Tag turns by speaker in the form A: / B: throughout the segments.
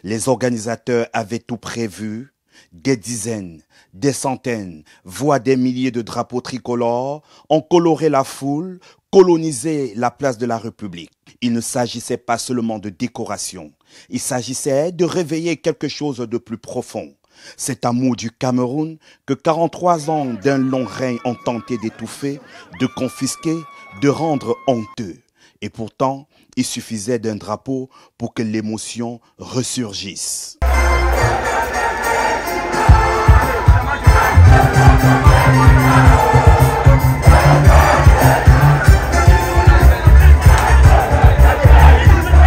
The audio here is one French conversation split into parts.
A: Les organisateurs avaient tout prévu, des dizaines, des centaines, voire des milliers de drapeaux tricolores ont coloré la foule, colonisé la place de la République. Il ne s'agissait pas seulement de décoration, il s'agissait de réveiller quelque chose de plus profond. Cet amour du Cameroun que 43 ans d'un long règne ont tenté d'étouffer, de confisquer, de rendre honteux. Et pourtant, il suffisait d'un drapeau pour que l'émotion ressurgisse.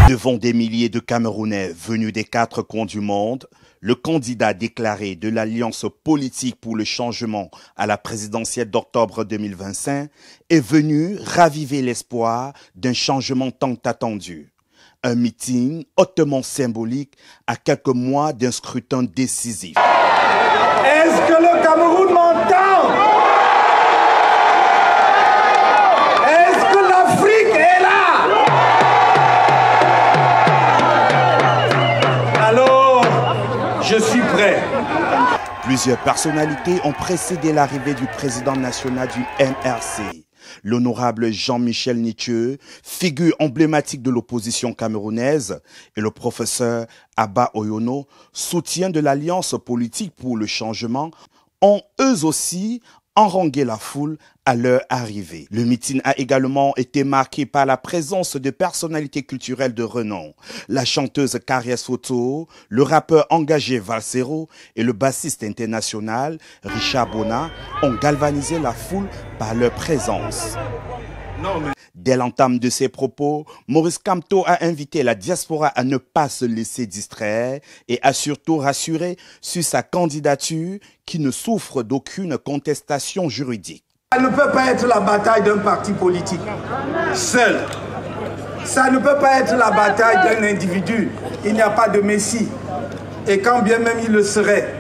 A: Devant des milliers de Camerounais venus des 4 coins du monde, le candidat déclaré de l'Alliance politique pour le changement à la présidentielle d'octobre 2025 est venu raviver l'espoir d'un changement tant attendu. Un meeting hautement symbolique à quelques mois d'un scrutin décisif.
B: Est-ce que le Cameroun m'entend? Est-ce que l'Afrique est là? Alors, je suis prêt.
A: Plusieurs personnalités ont précédé l'arrivée du président national du MRC. L'honorable Jean-Michel Nithieu, figure emblématique de l'opposition camerounaise, et le professeur Abba Oyono, soutien de l'Alliance politique pour le changement, ont eux aussi harangué la foule à leur arrivée. Le meeting a également été marqué par la présence de personnalités culturelles de renom. La chanteuse Karia Soto, le rappeur engagé Valsero et le bassiste international Richard Bona ont galvanisé la foule par leur présence. Dès l'entame de ses propos, Maurice Kamto a invité la diaspora à ne pas se laisser distraire et a surtout rassuré sur sa candidature qui ne souffre d'aucune contestation juridique.
B: Ça ne peut pas être la bataille d'un parti politique seul. Ça ne peut pas être la bataille d'un individu. Il n'y a pas de messie. Et quand bien même il le serait,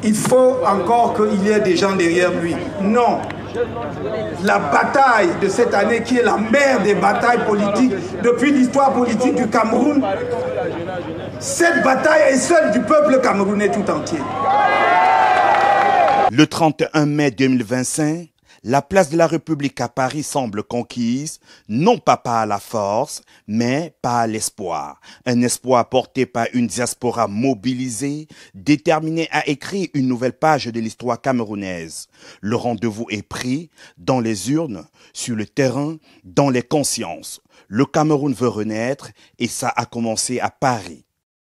B: il faut encore qu'il y ait des gens derrière lui. Non. La bataille de cette année, qui est la mère des batailles politiques depuis l'histoire politique du Cameroun, cette bataille est celle du peuple camerounais tout entier.
A: Le 31 mai 2025, la place de la République à Paris semble conquise, non pas par la force, mais par l'espoir. Un espoir porté par une diaspora mobilisée, déterminée à écrire une nouvelle page de l'histoire camerounaise. Le rendez-vous est pris dans les urnes, sur le terrain, dans les consciences. Le Cameroun veut renaître et ça a commencé à Paris.